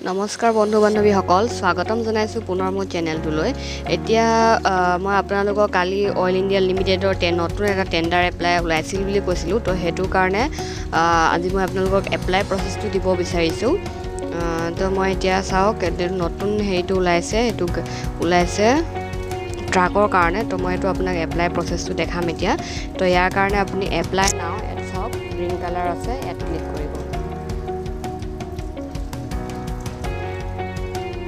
নমস্কাৰ বন্ধু বান্ধৱীসকল স্বাগতম জনাইছোঁ পুনৰ মোৰ চেনেলটোলৈ এতিয়া মই আপোনালোকক কালি অইল ইণ্ডিয়া লিমিটেডৰ নতুন এটা টেণ্ডাৰ এপ্লাই ওলাইছিল বুলি কৈছিলোঁ তো সেইটো কাৰণে আজি মই আপোনালোকক এপ্লাই প্ৰচেছটো দিব বিচাৰিছোঁ তো মই এতিয়া চাওক নতুন হেৰিটো ওলাইছে এইটো ওলাইছে ট্ৰাকৰ কাৰণে তো মই এইটো আপোনাক এপ্লাই প্ৰচেছটো দেখাম এতিয়া তো ইয়াৰ কাৰণে আপুনি এপ্লাই নাও ইয়াত চাওক গ্ৰীণ কালাৰ আছে ইয়াত ক্লিক কৰিব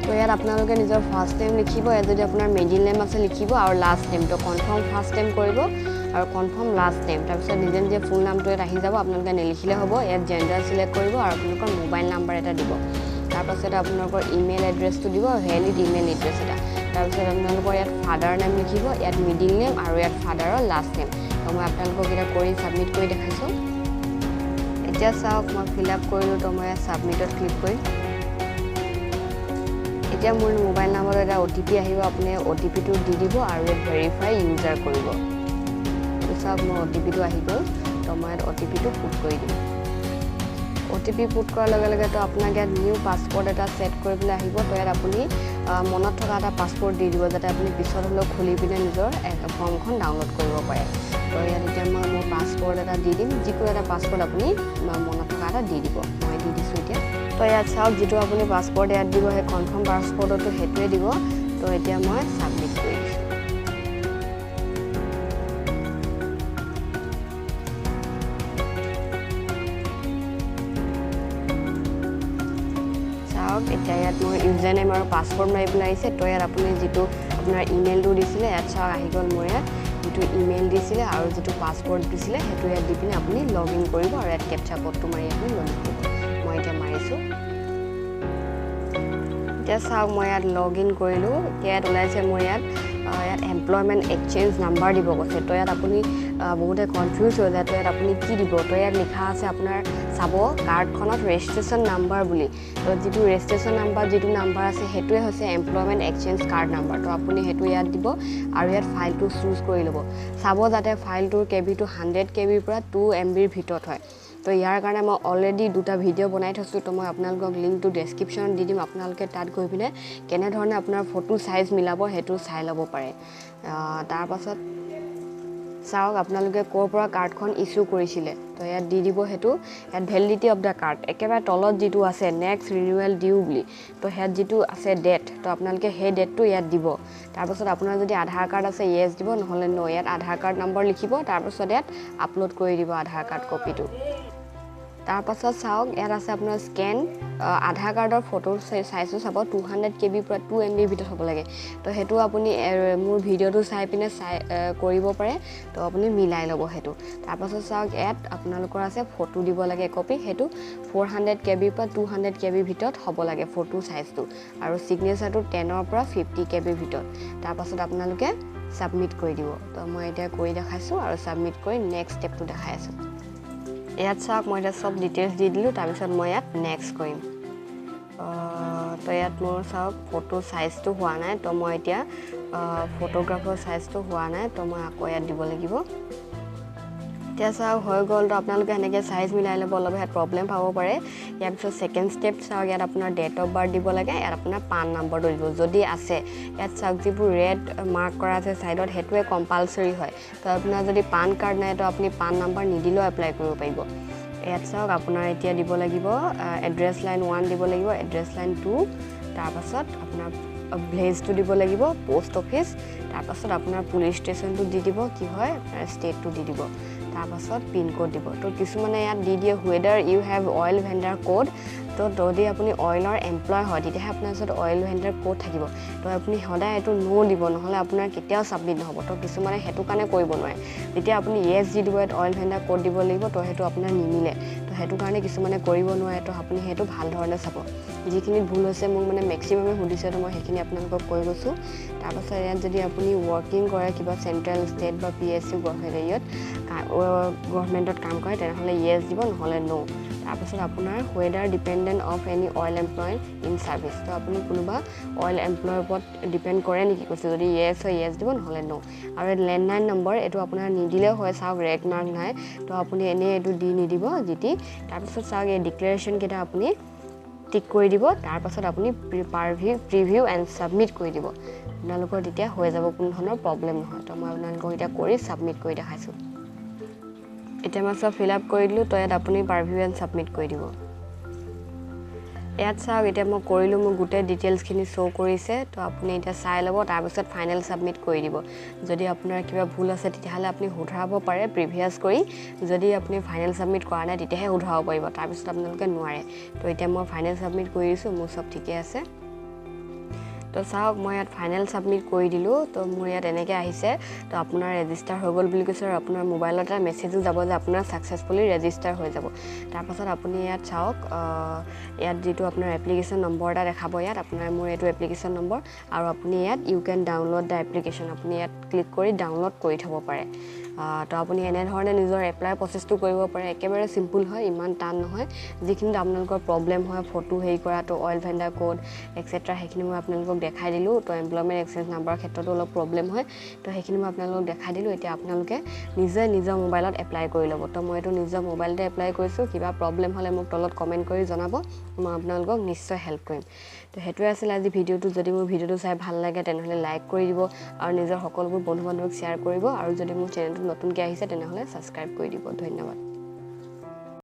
তো ইয়াত আপোনালোকে নিজৰ ফাৰ্ষ্ট নেম লিখিব ইয়াত যদি আপোনাৰ মিডিল নেম আছে লিখিব আৰু লাষ্ট নেম তো কনফাৰ্ম ফাৰ্ষ্ট নেম কৰিব আৰু কনফাৰ্ম লাষ্ট নেম তাৰপিছত নিজে নিজে ফুল নামটো ইয়াত আহি যাব আপোনালোকে নিলিখিলে হ'ব ইয়াত জেণ্ডাৰ চিলেক্ট কৰিব আৰু আপোনালোকৰ মোবাইল নাম্বাৰ এটা দিব তাৰপাছত আপোনালোকৰ ইমেইল এড্ৰেছটো দিব ভেলিড ইমেইল এড্ৰেছ এটা তাৰপিছত আপোনালোকৰ ইয়াত ফাদাৰ নেম লিখিব ইয়াত মিডিল নেম আৰু ইয়াত ফাদাৰৰ লাষ্ট নেম তো মই আপোনালোকক এটা কৰি ছাবমিট কৰি দেখাইছোঁ এতিয়া চাওক মই ফিল আপ কৰিলোঁ তো মই ইয়াত ছাবমিটত ক্লিক কৰিম এতিয়া মোৰ মোবাইল নাম্বাৰত এটা OTP আহিব আপুনি OTPটো দি দিব আৰু ইয়াত ভেৰিফাই ইউজাৰ কৰিব চাওক মোৰ OTPটো আহি গ'ল তো মই ইয়াত OTPটো পুট কৰি দিম OTP পুট কৰাৰ লগে লগে তো আপোনাক ইয়াত নিউ পাছপৰ্ট এটা ছেট কৰিবলৈ আহিব তো ইয়াত আপুনি মনত থকা এটা পাছপৰ্ট দি দিব যাতে আপুনি পিছত হ'লেও খুলি পিনে নিজৰ ফৰ্মখন ডাউনলোড কৰিব পাৰে তো ইয়াত এতিয়া মই মোৰ পাছপৰ্ট এটা দি দিম যিকোনো এটা পাছপৰ্ট আপুনি মনত থকা এটা দি দিব মই দি দিছোঁ এতিয়া তো ইয়াত চাওক যিটো আপুনি পাছপৰ্ট ইয়াত দিব সেই কনফাৰ্ম পাছপৰ্টতো সেইটোৱে দিব তো এতিয়া মই ছাবমিট কৰি দিছোঁ চাওক এতিয়া ইয়াত মোৰ ইউজাৰ নেম আৰু পাছপৰ্ট মাৰিবলৈ আহিছে তো ইয়াত আপুনি যিটো আপোনাৰ ইমেইলটো দিছিলে ইয়াত চাওক আহি গ'ল মোৰ ইয়াত যিটো ইমেইল দিছিলে আৰু যিটো পাছপৰ্ট দিছিলে সেইটো ইয়াত দি পিনে আপুনি লগ ইন কৰিব আৰু ইয়াত কেপচা কোডটো মাৰি আপুনি লগ ইন কৰিব মই এতিয়া মাৰিছোঁ এতিয়া চাওক মই ইয়াত লগ ইন কৰিলোঁ এতিয়া ইয়াত ওলাইছে মোৰ ইয়াত এমপ্লয়মেণ্ট এক্সচেঞ্জ নাম্বাৰ দিব কৈছে তো ইয়াত আপুনি বহুতে কনফিউজ হৈ যায় তো ইয়াত আপুনি কি দিব তো ইয়াত লিখা আছে আপোনাৰ চাব কাৰ্ডখনত ৰেজিষ্ট্ৰেশ্যন নাম্বাৰ বুলি তো যিটো ৰেজিষ্ট্ৰেশ্যন নাম্বাৰ যিটো নাম্বাৰ আছে সেইটোৱে হৈছে এমপ্লয়মেণ্ট এক্সচেঞ্জ কাৰ্ড নাম্বাৰ তো আপুনি সেইটো ইয়াত দিব আৰু ইয়াত ফাইলটো চুজ কৰি ল'ব চাব যাতে ফাইলটোৰ কেবিটো 100 কেবিৰ পৰা 2 MBৰ ভিতৰত হয় তো ইয়াৰ কাৰণে মই অলৰেডি দুটা ভিডিঅ' বনাই থৈছোঁ তো মই আপোনালোকক লিংকটো ডেছক্ৰিপশ্যনত দি দিম আপোনালোকে তাত গৈ পিনে কেনেধৰণে আপোনাৰ ফটো চাইজ মিলাব সেইটো চাই ল'ব পাৰে তাৰপাছত চাওক আপোনালোকে ক'ৰ পৰা কাৰ্ডখন ইছ্যু কৰিছিলে তো ইয়াত দি দিব সেইটো ইয়াত ভেলিডিটি অফ দ্য কাৰ্ড একেবাৰে তলত যিটো আছে নেক্সট ৰিনিউৱেল ডিউ বুলি তো ইয়াত যিটো আছে ডেট তো আপোনালোকে সেই ডেটটো ইয়াত দিব তাৰপাছত আপোনাৰ যদি আধাৰ কাৰ্ড আছে য়েছ দিব নহ'লে ন ইয়াত আধাৰ কাৰ্ড নম্বৰ লিখিব তাৰপাছত ইয়াত আপলোড কৰি দিব আধাৰ কাৰ্ড কপিটো তাৰপাছত চাওক ইয়াত আছে আপোনাৰ স্কেন আধাৰ কাৰ্ডৰ ফটো চাইজটো চাব 200 কেবিৰ পৰা 2 MBৰ ভিতৰত হ'ব লাগে তো সেইটো আপুনি মোৰ ভিডিঅ'টো চাই পিনে কৰিব পাৰে তো আপুনি মিলাই ল'ব সেইটো তাৰপাছত চাওক ইয়াত আপোনালোকৰ আছে ফটো দিব লাগে কপি সেইটো 400 কেবিৰ পৰা 200 কেবিৰ ভিতৰত হ'ব লাগে ফটো চাইজটো আৰু ছিগনেচাৰটো 10ৰ পৰা 50 কেবিৰ ভিতৰত তাৰপাছত আপোনালোকে ছাবমিট কৰি দিব তো মই এতিয়া কৰি দেখাইছোঁ আৰু ছাবমিট কৰি নেক্সট ষ্টেপটো দেখাই আছোঁ ইয়াত চাওক মই এতিয়া সব ডিটেইলছ দি দিলোঁ তাৰপিছত মই ইয়াত নেক্সট কৰিম তো ইয়াত মোৰ চাওক ফটো চাইজটো হোৱা নাই তো মই এতিয়া ফটোগ্ৰাফৰ চাইজটো হোৱা নাই তো মই আকৌ ইয়াত দিব লাগিব এতিয়া চাওক হৈ গ'ল তো আপোনালোকে সেনেকৈ চাইজ মিলাই ল'ব অলপ ইয়াত প্ৰব্লেম পাব পাৰে ইয়াৰ পিছত ছেকেণ্ড ষ্টেপ চাওক ইয়াত আপোনাৰ ডেট অফ বাৰ্থ দিব লাগে ইয়াত আপোনাৰ পান নম্বৰটো দিব যদি আছে ইয়াত চাওক যিবোৰ ৰেড মাৰ্ক কৰা আছে ছাইডত সেইটোৱে কম্পালচৰি হয় তো আপোনাৰ যদি পান কাৰ্ড নাই তো আপুনি পান নম্বৰ নিদিলেও এপ্লাই কৰিব পাৰিব ইয়াত চাওক আপোনাৰ এতিয়া দিব লাগিব এড্ৰেছ লাইন 1 দিব লাগিব এড্ৰেছ লাইন 2 তাৰপাছত আপোনাৰ ভিলেজটো দিব লাগিব পোষ্ট অফিচ তাৰপাছত আপোনাৰ পুলিচ ষ্টেচনটো দি দিব কি হয় ষ্টেটটো দি দিব তাৰপাছত পিন কোড দিব তো কিছুমানে ইয়াত দি দিয়ে whether you have oil vendor code তো যদি আপুনি অইলৰ এমপ্লয় হয় তেতিয়াহে আপোনাৰ ওচৰত অইল ভেণ্ডাৰ কোড থাকিব তো আপুনি সদায় এইটো নো দিব নহ'লে আপোনাৰ কেতিয়াও ছাবমিট নহ'ব তো কিছুমানে সেইটো কাৰণে কৰিব নোৱাৰে যেতিয়া আপুনি য়েছ দি দিব ইয়াত অইল ভেণ্ডাৰ কোড দিব লাগিব তো সেইটো আপোনাৰ নিমিলে তো সেইটো কাৰণে কিছুমানে কৰিব নোৱাৰে তো আপুনি সেইটো ভাল ধৰণে চাব যিখিনি ভুল হৈছে মোক মানে মেক্সিমামে সুধিছে তো মই সেইখিনি আপোনালোকক কৈ গৈছোঁ তাৰপাছত ইয়াত যদি আপুনি ৱৰ্কিং কৰে কিবা চেণ্ট্ৰেল ষ্টেট বা PSU গভৰ্ণমেণ্টত কাম কৰে তেনেহ'লে য়েছ দিব নহ'লে ন তাৰপাছত আপোনাৰ whether dependent of any oil employ in service তো আপুনি কোনোবা অইল এমপ্লয়ৰ ওপৰত ডিপেণ্ড কৰে নেকি কৈছে যদি য়েছ হয় য়েছ দিব নহ'লে ন আৰু লেণ্ডলাইন নম্বৰ এইটো আপোনাৰ নিদিলেও হয় চাওক ৰেড মাৰ্ক নাই তো আপুনি এনেই এইটো দি নিদিব যিটি তাৰপিছত চাওক এই ডিক্লেৰেশ্যনকেইটা আপুনি টিক কৰি দিব তাৰ পাছত আপুনি প্ৰিভিউ এণ্ড ছাবমিট কৰি দিব আপোনালোকৰ তেতিয়া হৈ যাব কোনো ধৰণৰ প্ৰব্লেম নহয় তো মই আপোনালোকক এতিয়া কৰি ছাবমিট কৰি দেখাইছোঁ এতিয়া মই সব ফিল আপ কৰি দিলোঁ তো ইয়াত আপুনি প্ৰিভিউ এণ্ড ছাবমিট কৰি দিব ইয়াত চাওক এতিয়া মই কৰিলোঁ মোৰ গোটেই ডিটেইলছখিনি শ্ব' কৰিছে তো আপুনি এতিয়া চাই ল'ব তাৰপিছত ফাইনেল ছাবমিট কৰি দিব যদি আপোনাৰ কিবা ভুল আছে তেতিয়াহ'লে আপুনি শুধৰাব পাৰে প্ৰিভিয়াছ কৰি যদি আপুনি ফাইনেল ছাবমিট কৰা নাই তেতিয়াহে শুধৰাব পাৰিব তাৰপিছত আপোনালোকে নোৱাৰে তো এতিয়া মই ফাইনেল ছাবমিট কৰি দিছোঁ মোৰ সব ঠিকে আছে তো চাওক মই ইয়াত ফাইনেল ছাবমিট কৰি দিলোঁ তো মোৰ ইয়াত এনেকৈ আহিছে তো আপোনাৰ ৰেজিষ্টাৰ হৈ গ'ল বুলি কৈছে আৰু আপোনাৰ মোবাইলত এটা মেছেজো যাব যে আপোনাৰ ছাকচেছফুলি ৰেজিষ্টাৰ হৈ যাব তাৰপাছত আপুনি ইয়াত চাওক ইয়াত যিটো আপোনাৰ এপ্লিকেশ্যন নম্বৰ এটা দেখাব ইয়াত আপোনাৰ মোৰ এইটো এপ্লিকেশ্যন নম্বৰ আৰু আপুনি ইয়াত you can download the application আপুনি ইয়াত ক্লিক কৰি ডাউনলোড কৰি থ'ব পাৰে তো আপুনি এনেধৰণে নিজৰ এপ্লাই প্ৰচেছটো কৰিব পাৰে একেবাৰে চিম্পুল হয় ইমান টান নহয় যিখিনিত আপোনালোকৰ প্ৰব্লেম হয় ফটো হেৰি কৰাটো অইল ভেণ্ডাৰ কোড এক্সেট্ৰা সেইখিনি মই আপোনালোকক দেখাই দিলোঁ তো এমপ্লয়মেণ্ট এক্সচেঞ্জ নাম্বাৰৰ ক্ষেত্ৰতো অলপ প্ৰব্লেম হয় তো সেইখিনি মই আপোনালোকক দেখাই দিলোঁ এতিয়া আপোনালোকে নিজে নিজৰ মোবাইলত এপ্লাই কৰি ল'ব তো মই এইটো নিজৰ মোবাইলতে এপ্লাই কৰিছোঁ কিবা প্ৰব্লেম হ'লে মোক তলত কমেণ্ট কৰি জনাব মই আপোনালোকক নিশ্চয় হেল্প কৰিম তো সেইটোৱে আছিল আজি ভিডিঅ'টো যদি মোৰ ভিডিঅ'টো চাই ভাল লাগে তেনেহ'লে লাইক কৰি দিব আৰু নিজৰ সকলোবোৰ বন্ধু বান্ধৱীক শ্বেয়াৰ কৰিব আৰু যদি মোৰ চেনেলটো নতুনকৈ আহিছে তেনেহ'লে ছাবস্ক্ৰাইব কৰি দিব ধন্যবাদ